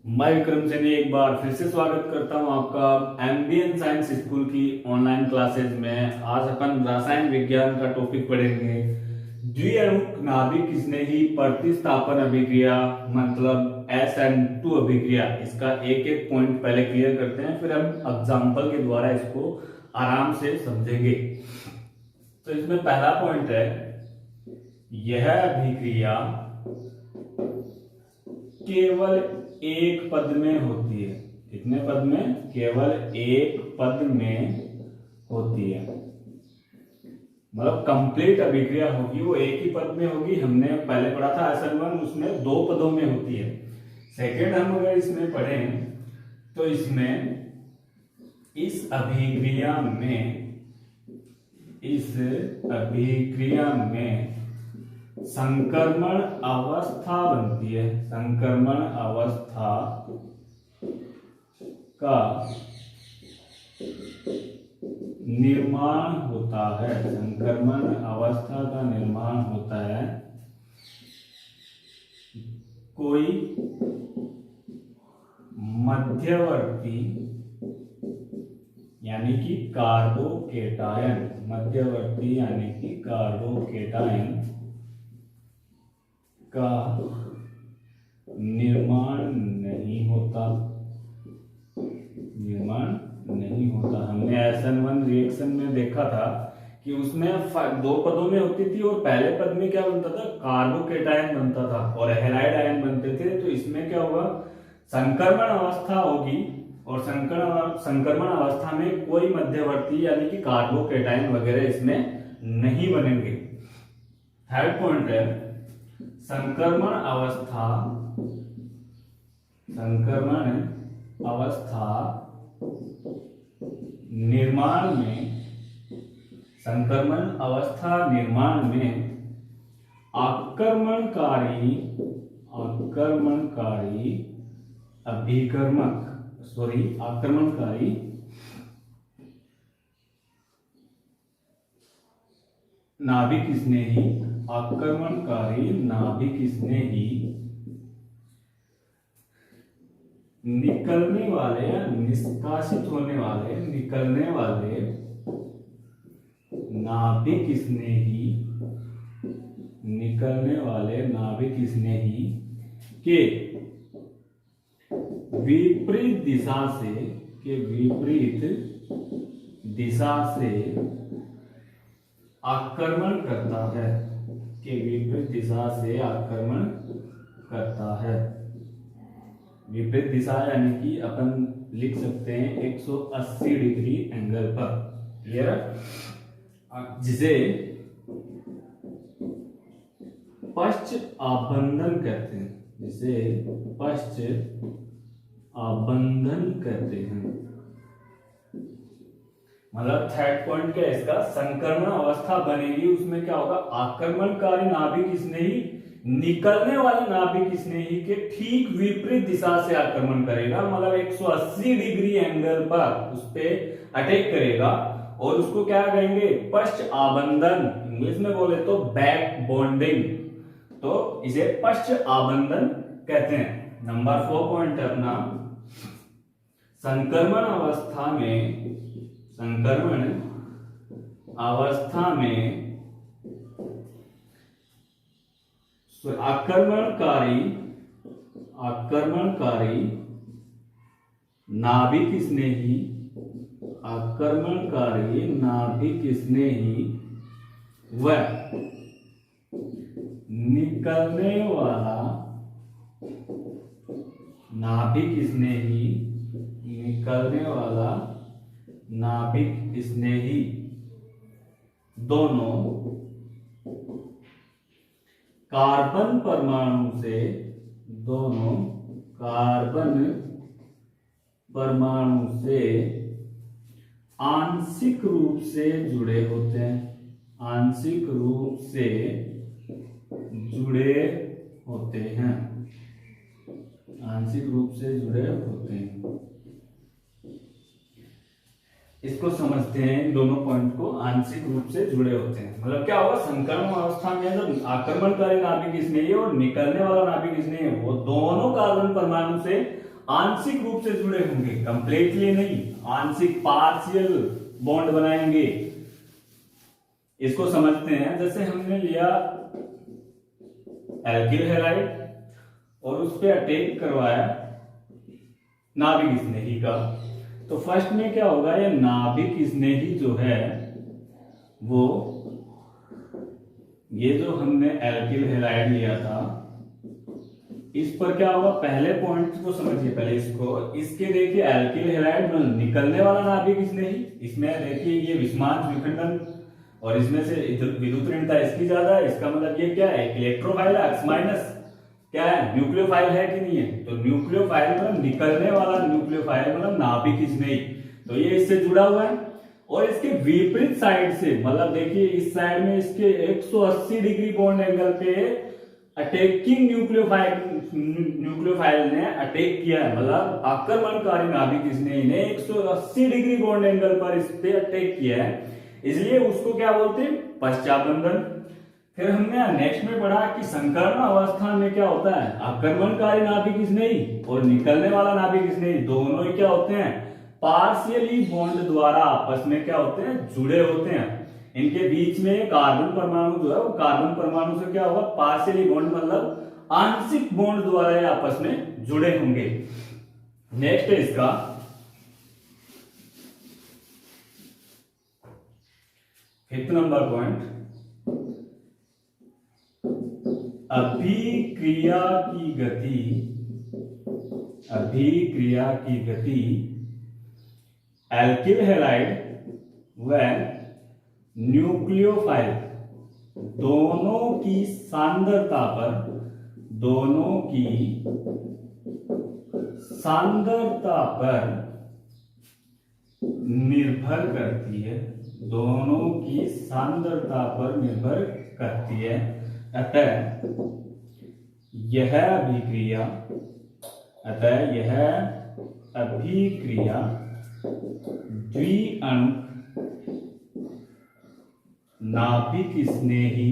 मैं विक्रम सैनी एक बार फिर से स्वागत करता हूं आपका एमबीएन साइंस स्कूल की ऑनलाइन क्लासेज में। आज अपन रसायन विज्ञान का टॉपिक पढ़ेंगे। द्विअणुक नाभिक स्नेही प्रतिस्थापन अभिक्रिया मतलब SN2 अभिक्रिया। इसका एक एक पॉइंट पहले क्लियर करते हैं, फिर हम एग्जाम्पल के द्वारा इसको आराम से समझेंगे। तो इसमें पहला पॉइंट है, यह अभिक्रिया केवल एक पद में होती है। कितने पद में? केवल एक पद में होती है, मतलब कंप्लीट अभिक्रिया होगी वो एक ही पद में होगी। हमने पहले पढ़ा था SN1, उसमें दो पदों में होती है। सेकेंड हम अगर इसमें पढ़ें तो इसमें इस अभिक्रिया में संक्रमण अवस्था बनती है। संक्रमण अवस्था का निर्माण होता है। संक्रमण अवस्था का निर्माण होता है। कोई मध्यवर्ती यानी कि कार्बोकेटायन, मध्यवर्ती यानी कि कार्बोकेटायन का निर्माण नहीं होता। हमने SN1 रिएक्शन में देखा था कि उसमें दो पदों में होती थी और पहले पद में क्या बनता था? कार्बोकेटायन बनता था और हैलाइड आयन बनते थे। तो इसमें क्या होगा? संक्रमण अवस्था होगी और संक्रमण अवस्था में कोई मध्यवर्ती यानी कि कार्बोकेटायन वगैरह इसमें नहीं बनेंगे। थर्ड पॉइंट है, संक्रमण अवस्था निर्माण में आक्रमणकारी नाभिक स्नेही निकलने वाले या निष्कासित होने वाले नाभिक स्नेही के विपरीत दिशा से आक्रमण करता है। विपरीत दिशा यानी कि अपन लिख सकते हैं 180 डिग्री एंगल पर। क्लियर? जिसे पश्च आबंधन कहते हैं। मतलब थर्ड पॉइंट क्या है इसका? संक्रमण अवस्था बनेगी, उसमें क्या होगा? आक्रमणकारी नाभिक स्नेही निकलने वाले नाभिक स्नेही के ठीक विपरीत दिशा से आक्रमण करेगा। मतलब 180 डिग्री एंगल पर उस पे अटैक करेगा और उसको क्या कहेंगे? पश्च आबंधन। इंग्लिश में बोले तो बैक बॉन्डिंग, तो इसे पश्च आबंधन कहते हैं। नंबर 4 पॉइंट है अपना, संक्रमण अवस्था में आक्रमणकारी नाभिक स्नेही व निकलने वाला नाभिक स्नेही दोनों कार्बन परमाणु से आंशिक रूप से जुड़े होते हैं। इसको समझते हैं, इन दोनों पॉइंट को आंशिक रूप से जुड़े होते हैं। मतलब क्या होगा, संक्रमण अवस्था में जब आक्रमणकारी नाभिक स्नेही और निकलने वाला नाभिक स्नेही वो दोनों कार्बन परमाणु से आंशिक रूप से जुड़े होंगे, कंप्लीटली नहीं, आंशिक पार्शियल बॉन्ड बनाएंगे। इसको समझते हैं। जैसे हमने लिया एल्किल हैलाइड और उस पर अटैक करवाया नाभिक स्नेही का, तो फर्स्ट में क्या होगा, ये नाभिक स्नेही जो है वो, ये जो हमने एल्किल हैलाइड लिया था, इस पर क्या होगा, पहले पॉइंट को समझिए पहले इसको। इसके देखिए एल्किल हैलाइड में निकलने वाला नाभिक स्नेही, इसमें देखिए ये विषमांश विखंडन और इसमें से विद्युत ऋणता इसकी ज्यादा है, इसका मतलब ये क्या है, इलेक्ट्रोफाइल एक्स माइनस क्या है, न्यूक्लियोफाइल है कि नहीं है। तो न्यूक्लियोफाइल मतलब निकलने वाला न्यूक्लियोफाइल मतलब नाभिक स्नेही, तो ये इससे जुड़ा हुआ है। और इसके विपरीत साइड से मतलब देखिए इस साइड में इसके 180 डिग्री बॉन्ड एंगल पे अटैकिंग न्यूक्लियोफाइल ने अटैक किया है, मतलब आक्रमणकारी नाभिक स्नेही ने 180 डिग्री बॉन्ड एंगल पर इस पे अटैक किया है, इसलिए उसको क्या बोलते हैं, पश्चाबंधन। फिर हमने नेक्स्ट में पढ़ा कि संकर्ण अवस्था में क्या होता है, आक्रमणकारी नाभिक स्नेही और निकलने वाला नाभिक स्नेही दोनों ही क्या होते हैं, पार्शियली बॉन्ड द्वारा आपस में क्या होते हैं, जुड़े होते हैं। इनके बीच में कार्बन परमाणु जो है वो कार्बन परमाणु से क्या होगा, पार्शियली बॉन्ड मतलब आंशिक बॉन्ड द्वारा ये आपस में जुड़े होंगे। नेक्स्ट है इसका 5th नंबर पॉइंट, अभिक्रिया की गति, अभिक्रिया की गति एल्किल हैलाइड व न्यूक्लियोफाइल दोनों की सांद्रता पर, दोनों की सांद्रता पर निर्भर करती है, दोनों की सांद्रता पर निर्भर करती है। अतः यह अभिक्रिया, अतः यह अभिक्रिया द्विअणुक नाभिक स्नेही,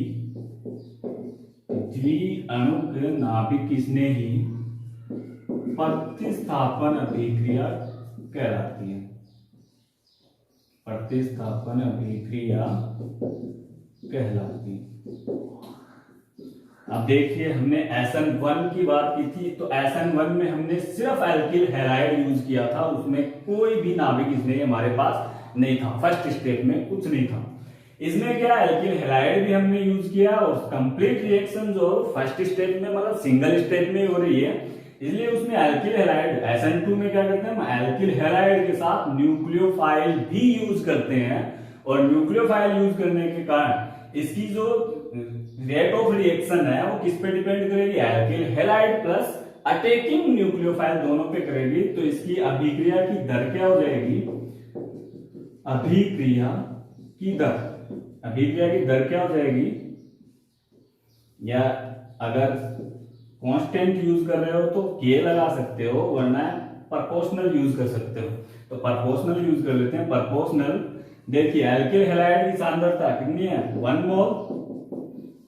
द्विअणुक नाभिक स्नेही प्रतिस्थापन अभिक्रिया कहलाती है, प्रतिस्थापन अभिक्रिया कहलाती है। अब देखिए हमने SN1 की बात की थी, तो SN1 में हमने सिर्फ एल्किल हैलाइड यूज किया था, उसमें कोई भी नाभिक स्नेही हमारे पास नहीं था, फर्स्ट स्टेप में कुछ नहीं था। इसमें क्या एल्किल हैलाइड भी हमने यूज किया और कंप्लीट रिएक्शन जो फर्स्ट स्टेप में मतलब सिंगल स्टेप में हो रही है, इसलिए उसमें एल्किल हैलाइड SN2 में क्या करते हैं, हम एल्किल हैलाइड के साथ न्यूक्लियोफाइल भी यूज करते हैं। और न्यूक्लियोफाइल यूज करने के कारण इसकी जो रेट ऑफ रिएक्शन है वो किस पे डिपेंड करेगी, alkyl halide plus attacking nucleophile दोनों पे करेगी। तो इसकी अभिक्रिया की दर क्या हो जाएगी, अभिक्रिया की दर, अभिक्रिया की दर क्या हो जाएगी, या अगर कांस्टेंट यूज कर रहे हो तो के लगा सकते हो, वरना प्रोपोर्शनल यूज कर सकते हो। तो प्रोपोर्शनल यूज कर लेते हैं। प्रोपोर्शनल देखिए एल्किल हैलाइड की सांद्रता कितनी है, 1 मोल,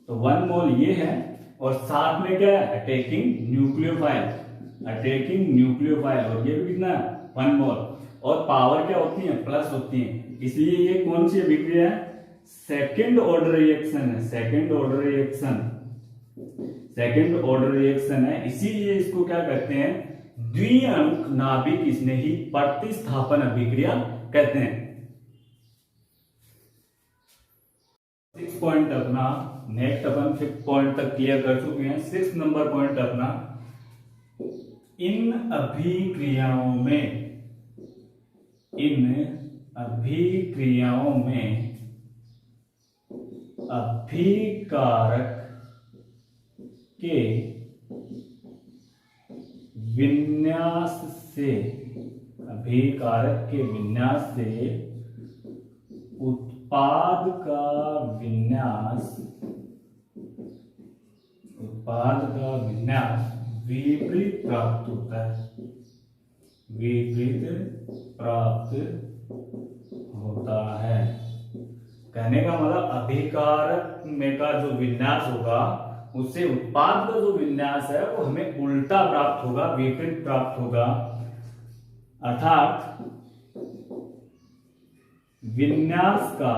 तो 1 मोल ये है और साथ में क्या है, अटैकिंग न्यूक्लियोफाइल, अटैकिंग न्यूक्लियोफाइल, और ये भी कितना है, 1 मोल। और पावर क्या होती है, प्लस होती है, इसलिए ये कौन सी अभिक्रिया है, सेकंड ऑर्डर रिएक्शन है, second order reaction, second order reaction है। इसीलिए इसको क्या कहते हैं, द्विअणुक नाभिक स्नेही प्रतिस्थापन अभिक्रिया कहते हैं। 6 पॉइंट अपना नेक्स्ट अपन 5th पॉइंट तक क्लियर कर चुके हैं। 6th नंबर पॉइंट अपना, इन अभिक्रियाओं में, इन अभिक्रियाओं में अभिकारक के विन्यास से, अभिकारक के विन्यास से उत्पाद का विन्यास, उत्पाद का विन्यास विपरीत प्राप्त होता है, विपरीत प्राप्त होता है। कहने का मतलब अभिकारक में का जो विन्यास होगा उससे उत्पाद का जो विन्यास है वो हमें उल्टा प्राप्त होगा, विपरीत प्राप्त होगा। अर्थात विन्यास का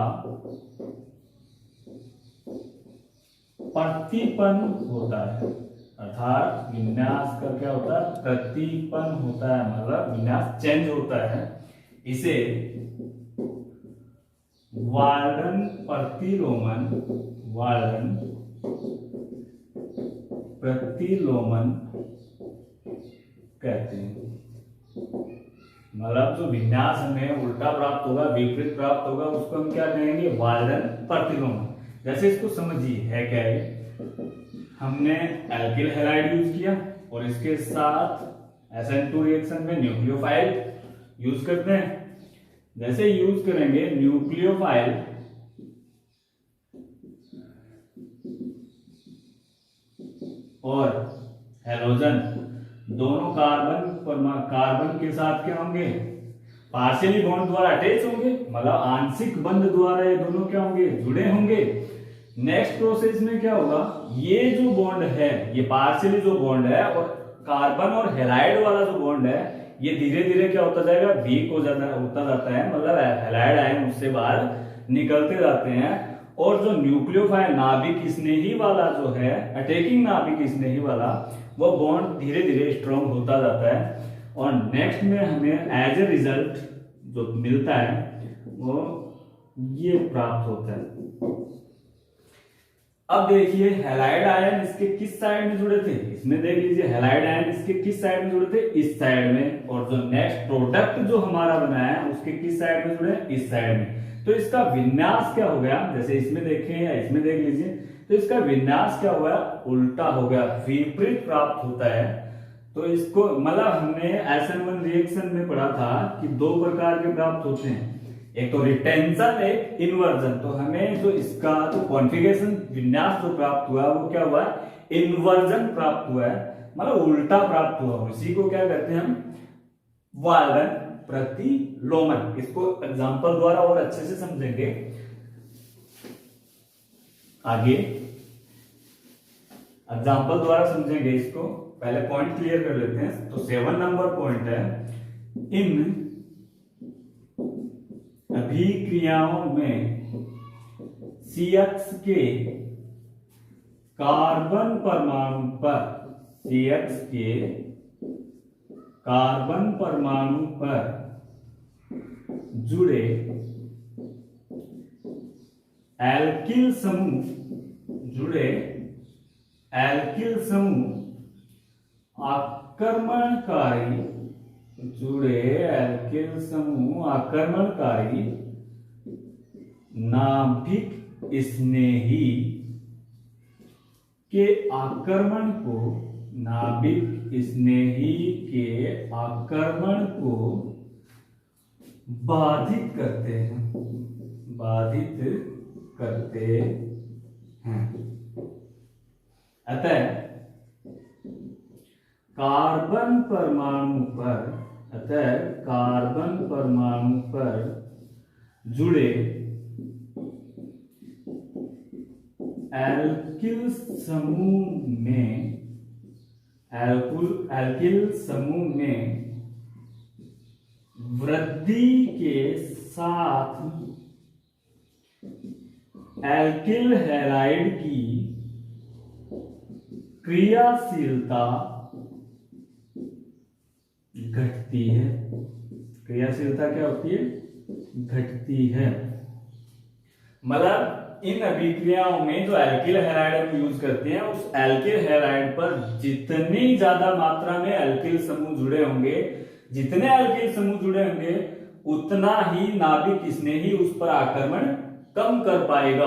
प्रतिपन्न होता है, अर्थात विन्यास का क्या होता है, प्रतिपन्न होता है, मतलब विन्यास चेंज होता है। इसे वार्डन प्रतिलोमन, वार्डन प्रतिलोमन कहते हैं। मतलब जो विन्यास हमें उल्टा प्राप्त होगा, विपरीत प्राप्त होगा, उसको हम क्या कहेंगे, वार्डन प्रतिलोमन। जैसे इसको समझिए, है क्या है, हमने एल्किल हैलाइड यूज किया और इसके साथ SN2 रिएक्शन में न्यूक्लियोफाइल यूज करते हैं। जैसे यूज करेंगे न्यूक्लियोफाइल और हैलोजन, दोनों कार्बन के साथ क्या होंगे, पार्शियली बॉन्ड द्वारा अटैच होंगे, मतलब आंशिक बंध द्वारा ये दोनों क्या होंगे, जुड़े होंगे। नेक्स्ट प्रोसेस में क्या होगा, ये जो बॉन्ड है, ये पार्शियली जो बॉन्ड है और कार्बन और हैलाइड वाला जो बॉन्ड है, ये धीरे धीरे क्या होता जाएगा, वीक होता जाता है, मतलब हैलाइड आयन उससे बाहर निकलते जाते हैं। और जो न्यूक्लियोफाइल नाभिक स्नेही वाला जो है, अटैकिंग नाभिक स्नेही वाला, वो बॉन्ड धीरे धीरे स्ट्रॉन्ग होता जाता है। और नेक्स्ट में हमें एज ए रिजल्ट जो मिलता है वो ये प्राप्त होता है। अब देखिए हैलाइड आयन इसके किस साइड में जुड़े थे, इसमें देख लीजिए हैलाइड आयन इसके किस साइड में जुड़े थे, इस साइड में। और जो नेक्स्ट प्रोडक्ट जो हमारा बना है उसके किस साइड में जुड़े, इस साइड में। तो इसका विन्यास क्या हो गया, जैसे इसमें देखें या इसमें देख लीजिए, तो इसका विन्यास क्या हुआ, उल्टा हो गया, विपरीत प्राप्त होता है। तो इसको मतलब हमने SN1 रिएक्शन में पढ़ा था कि दो प्रकार के प्राप्त होते हैं, एक तो रिटेंशन, एक इन्वर्जन। तो हमें जो इसका जो कॉन्फ़िगरेशन विन्यास जो प्राप्त हुआ वो क्या हुआ, इन्वर्जन प्राप्त हुआ है, मतलब उल्टा प्राप्त हुआ। इसी को क्या कहते हैं हम, वार्डन प्रतिलोमन। इसको एग्जांपल द्वारा और अच्छे से समझेंगे आगे, एग्जांपल द्वारा समझेंगे इसको। पहले पॉइंट क्लियर कर लेते हैं। तो 7 नंबर पॉइंट है, इन अभिक्रियाओं में CH के कार्बन परमाणु पर, CH के कार्बन परमाणु पर जुड़े एल्किल समूह, जुड़े एल्किल समूह आक्रमणकारी, जुड़े एल्किल समूह आक्रमणकारी नाभिक स्नेही के आक्रमण को, नाभिक स्नेही के आक्रमण को बाधित करते हैं, बाधित करते हैं। अतः कार्बन परमाणु पर, अतः कार्बन परमाणु पर जुड़े एल्किल समूह में, एल्किल समूह में वृद्धि के साथ एल्किल हैलाइड की क्रियाशीलता घटती है। क्रियाशीलता क्या होती है, घटती है। मतलब इन अभिक्रियाओं में जो एल्किल हैलाइड हम यूज करते हैं, उस एल्किल हैलाइड पर जितनी ज्यादा मात्रा में एल्किल समूह जुड़े होंगे, जितने एल्किल समूह जुड़े होंगे, उतना ही नाभिक स्नेही उस पर आक्रमण कम कर पाएगा,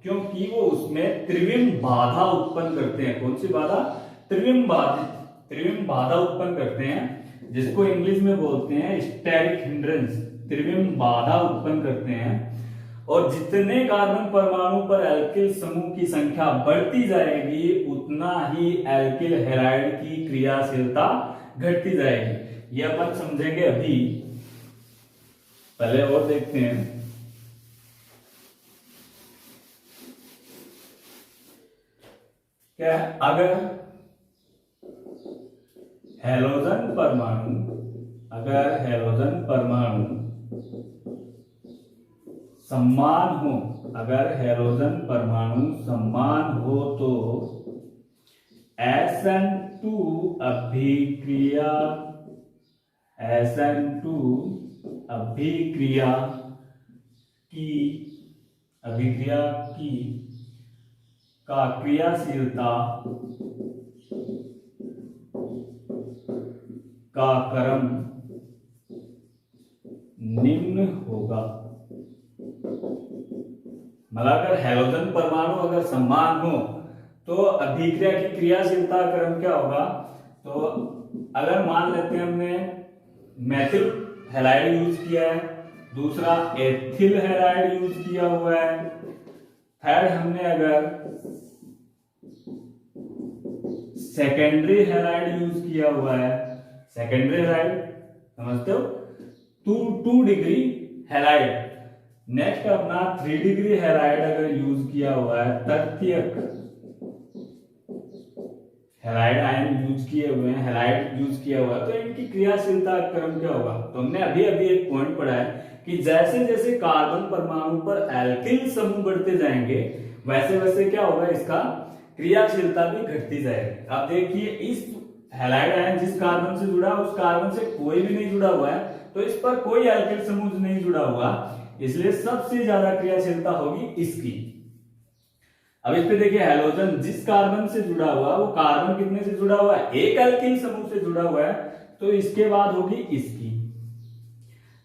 क्योंकि वो उसमें त्रिविम बाधा उत्पन्न करते हैं। कौन सी बाधा, त्रिविम बाधा उत्पन्न करते हैं, जिसको इंग्लिश में बोलते हैं स्टेरिक हिंड्रेंस। त्रिविम बाधा उत्पन्न करते हैं। और जितने कार्बन परमाणु पर एल्किल समूह की संख्या बढ़ती जाएगी, उतना ही एल्किल हैलाइड की क्रियाशीलता घटती जाएगी। ये अपन समझेंगे अभी, पहले और देखते हैं। क्या है, अगर हैलोजन परमाणु समान हो, अगर हैलोजन परमाणु समान हो तो SN2 अभिक्रिया की का क्रियाशीलता का क्रम निम्न होगा। मतलब अगर हैलोजन परमाणु अगर समान हो तो अभिक्रिया की क्रियाशीलता का क्रम क्या होगा। तो अगर मान लेते हैं हमने मेथिल हैलाइड यूज किया है, दूसरा एथिल हैलाइड यूज किया हुआ है, थर्ड हमने अगर सेकेंडरी हैलाइड यूज किया हुआ है, सेकेंडरी हैलाइड समझते हो, 2 डिग्री हैलाइड, नेक्स्ट अपना 3 डिग्री हैलाइड अगर यूज किया हुआ है, तृतीयक हैलाइड आयन यूज किए हुए हैं, हैलाइड यूज किया हुआ है, तो इनकी क्रियाशीलता का क्रम क्या होगा। तो हमने अभी एक पॉइंट पढ़ा है कि जैसे जैसे कार्बन परमाणु पर एल्किल समूह बढ़ते जाएंगे वैसे वैसे क्या होगा, इसका क्रियाशीलता भी घटती जाएगी। अब देखिए इस हैलाइड आयन जिस कार्बन से जुड़ा उस कार्बन से कोई भी नहीं जुड़ा हुआ है, तो इस पर कोई एल्किल समूह नहीं जुड़ा हुआ, इसलिए सबसे ज्यादा क्रियाशीलता होगी इसकी। अब इस पे देखिए हैलोजन जिस कार्बन से जुड़ा हुआ वो कार्बन कितने से जुड़ा हुआ है, एक एल्किल समूह से जुड़ा हुआ है, तो इसके बाद होगी इसकी।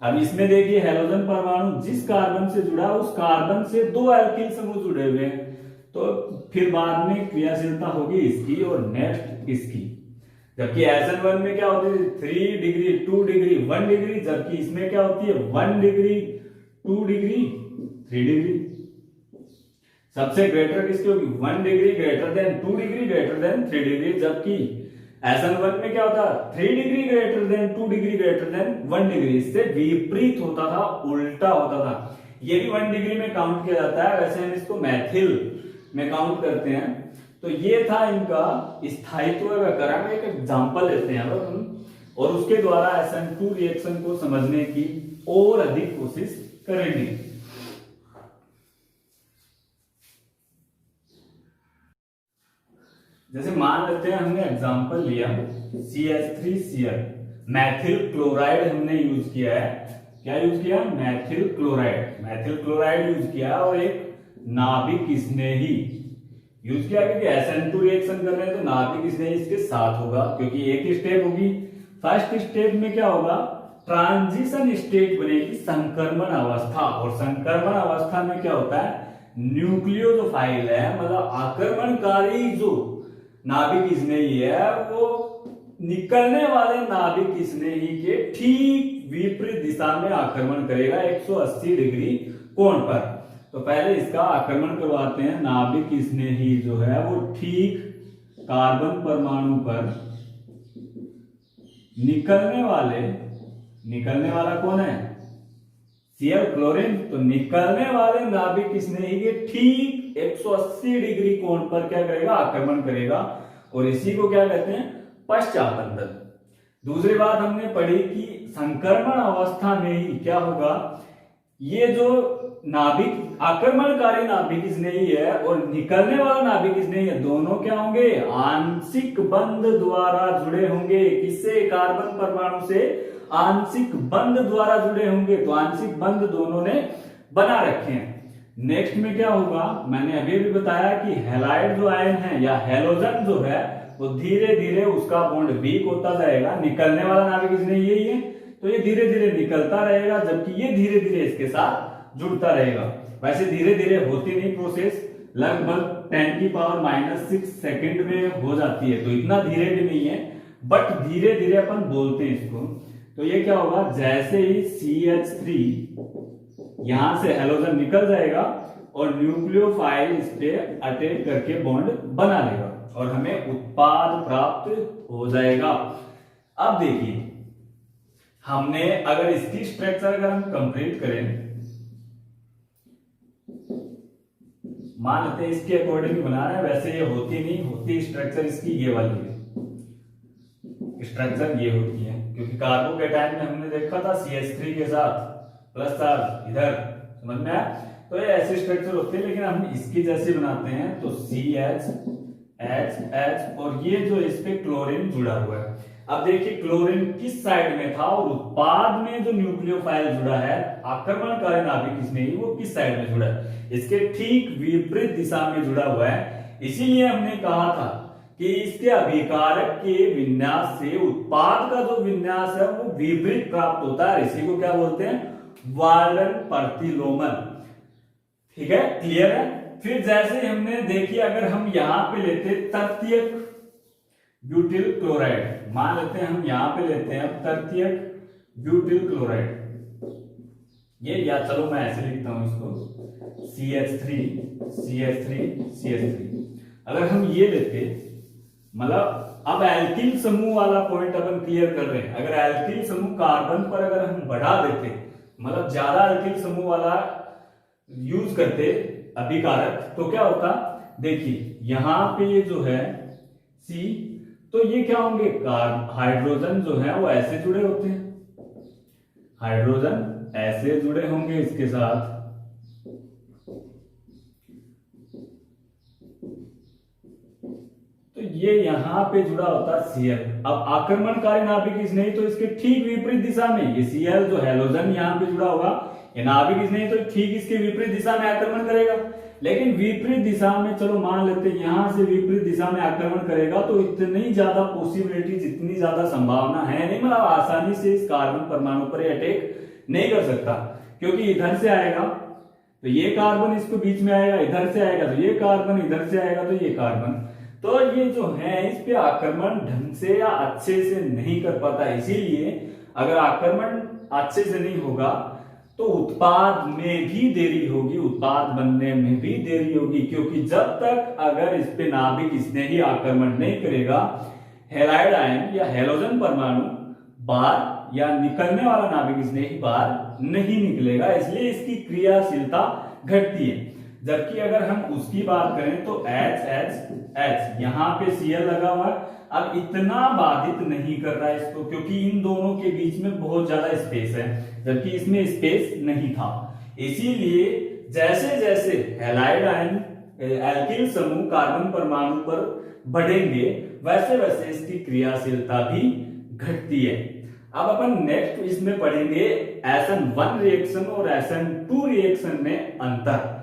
अब इसमें देखिए हैलोजन परमाणु जिस कार्बन से जुड़ा उस कार्बन से 2 एल्किल समूह जुड़े हुए हैं, तो फिर बाद में क्रियाशीलता होगी इसकी और नेक्स्ट इसकी। जबकि SN1 में क्या होती है 3 डिग्री 2 डिग्री 1 डिग्री, जबकि इसमें क्या होती है 1 डिग्री 2 डिग्री 3 डिग्री। सबसे ग्रेटर किसकी होगी 1 degree greater than 2 degree greater than 3 degree, जबकि SN1 में क्या होता 3 degree greater than 2 degree greater than 1 degree, इससे विपरीत होता था, उल्टा होता था। ये भी 1 डिग्री में काउंट किया जाता है, वैसे हम इसको मैथिल में काउंट करते हैं। तो ये था इनका स्थायित्व का क्रम। एक एग्जांपल लेते हैं हम और उसके द्वारा SN2 रिएक्शन को समझने की और अधिक कोशिश करेंगे। जैसे मान लेते हैं हमने एग्जांपल लिया CH3Cl, मैथिल क्लोराइड हमने यूज किया है। क्या यूज किया, मैथिल क्लोराइड यूज किया और एक नाभिक स्नेही यूज किया, क्योंकि SN2 रिएक्शन कर रहे हैं तो नाभिक स्नेही इसके साथ होगा, क्योंकि एक स्टेप होगी। फर्स्ट स्टेप में क्या होगा, ट्रांजिशन स्टेट बनेगी, संक्रमण अवस्था, और संक्रमण अवस्था में क्या होता है न्यूक्लियोफाइल है, मतलब आक्रमणकारी जो नाभिक स्नेही है वो निकलने वाले नाभिक स्नेही के ठीक विपरीत दिशा में आक्रमण करेगा 180 डिग्री कोण पर। तो पहले इसका आक्रमण करवाते हैं। नाभिक स्नेही जो है वो ठीक कार्बन परमाणु पर निकलने वाला कौन है Cl क्लोरीन, तो निकलने वाले नाभिक स्नेही के ठीक 180 डिग्री कोण पर क्या करेगा आक्रमण करेगा, और इसी को क्या कहते हैं पश्चापंदन। दूसरी बात हमने पढ़ी कि संक्रमण अवस्था में ही क्या होगा, ये जो नाभिक आक्रमणकारी नाभिक स्नेही है और निकलने वाला नाभिक स्नेही है, दोनों क्या होंगे आंशिक बंध द्वारा जुड़े होंगे। किससे, कार्बन परमाणु से आंशिक बंध द्वारा जुड़े होंगे, तो आंशिक बंध दोनों ने बना रखे हैं। नेक्स्ट में क्या होगा, मैंने अभी भी बताया कि हैलाइड जो आयन है या हैलोजन जो है वो धीरे धीरे उसका बॉन्ड वीक होता जाएगा। निकलने वाला नाभिक स्नेही यही है, तो ये धीरे धीरे निकलता रहेगा, जबकि ये धीरे धीरे इसके साथ जुड़ता रहेगा। वैसे धीरे धीरे होती नहीं प्रोसेस, लगभग 10⁻⁻⁶ सेकंड में हो जाती है, तो इतना धीरे भी नहीं है, बट धीरे धीरे अपन बोलते हैं इसको। तो ये क्या होगा, जैसे ही CH3 यहां से हैलोजन निकल जाएगा और न्यूक्लियोफाइल इस पे अटैक करके बॉन्ड बना लेगा और हमें उत्पाद प्राप्त हो जाएगा। अब देखिए हमने अगर इसकी स्ट्रक्चर अगर हम कंप्लीट करें, मान लेते हैं इसके अकॉर्डिंग बना रहे हैं, वैसे ये होती नहीं होती स्ट्रक्चर इसकी ये वाली है, स्ट्रक्चर ये होती है, क्योंकि कार्बोकेटाइन में हमने देखा था CH3 के साथ प्लस चार्ज इधर, समझ में आया। तो ये ऐसे स्ट्रक्चर होते हैं, लेकिन हम इसकी जैसे बनाते हैं तो CH H और ये जो इस पे क्लोरीन जुड़ा हुआ है। अब देखिए क्लोरीन किस साइड में था और उत्पाद में जो न्यूक्लियोफाइल जुड़ा है आक्रमणकारी नाभिक इसमें वो किस साइड में जुड़ा है, इसके ठीक विपरीत दिशा में जुड़ा हुआ है। इसीलिए हमने कहा था कि इसके अभिकारक के विन्यास से उत्पाद का जो विन्यास है वो विपरीत प्राप्त होता है। इसी को क्या बोलते हैं, वार्डन प्रतिलोमन। ठीक है, क्लियर है। फिर जैसे हमने देखिए अगर हम यहां पे लेते तृतीयक ब्यूटिल क्लोराइड, मान लेते हैं हम यहां पे लेते हैं तृतीयक ब्यूटिल क्लोराइड, ये या चलो मैं ऐसे लिखता हूं इसको CH3 अगर हम ये लेते, मतलब अब एल्किल समूह वाला पॉइंट अपन क्लियर कर रहे हैं। अगर एल्किल समूह कार्बन पर अगर हम बढ़ा देते, मतलब ज्यादा एल्किल समूह वाला यूज करते अभिकारक, तो क्या होता, देखिए यहां पे ये जो है C, तो ये क्या होंगे, हाइड्रोजन जो है वो ऐसे जुड़े होते हैं, हाइड्रोजन ऐसे जुड़े होंगे इसके साथ, तो ये यहां पे जुड़ा होता है Cl। अब आक्रमणकारी नाभिक इस नहीं तो इसके ठीक विपरीत दिशा में ये Cl जो हैलोजन यहां पे जुड़ा होगा, ये नाभिक इस नहीं तो ठीक इसके विपरीत दिशा में आक्रमण करेगा। लेकिन विपरीत दिशा में चलो मान लेते हैं यहां से विपरीत दिशा में आक्रमण करेगा तो इतनी ज्यादा पॉसिबिलिटी, जितनी ज्यादा संभावना है नहीं, मतलब आसानी से इस कार्बन परमाणु पर अटैक नहीं कर सकता, क्योंकि इधर से आएगा तो ये कार्बन इसको बीच में आएगा, इधर से आएगा तो ये कार्बन, इधर से आएगा तो ये कार्बन, तो ये जो है इस पे आक्रमण ढंग से या अच्छे से नहीं कर पाता। इसीलिए अगर आक्रमण अच्छे से नहीं होगा तो उत्पाद में भी देरी होगी, उत्पाद बनने में भी देरी होगी, क्योंकि जब तक अगर इस पे नाभिक स्नेही आक्रमण नहीं करेगा, हैलाइड आयन या हैलोजन परमाणु बाहर या निकलने वाला नाभिक स्नेही बाहर नहीं निकलेगा, इसलिए इसकी क्रियाशीलता घटती है। जबकि अगर हम उसकी बात करें तो H यहां पे Cl लगा हुआ है, अब इतना बाधित नहीं कर रहा है इसको, क्योंकि इन दोनों के बीच में बहुत ज्यादा स्पेस है, जबकि इसमें स्पेस नहीं था। इसीलिए जैसे जैसे हैलाइड आयन एल्किल समूह कार्बन परमाणु पर बढ़ेंगे वैसे वैसे इसकी क्रियाशीलता भी घटती है। अब अपन नेक्स्ट इसमें पढ़ेंगे SN1 रिएक्शन और SN2 रिएक्शन में अंतर।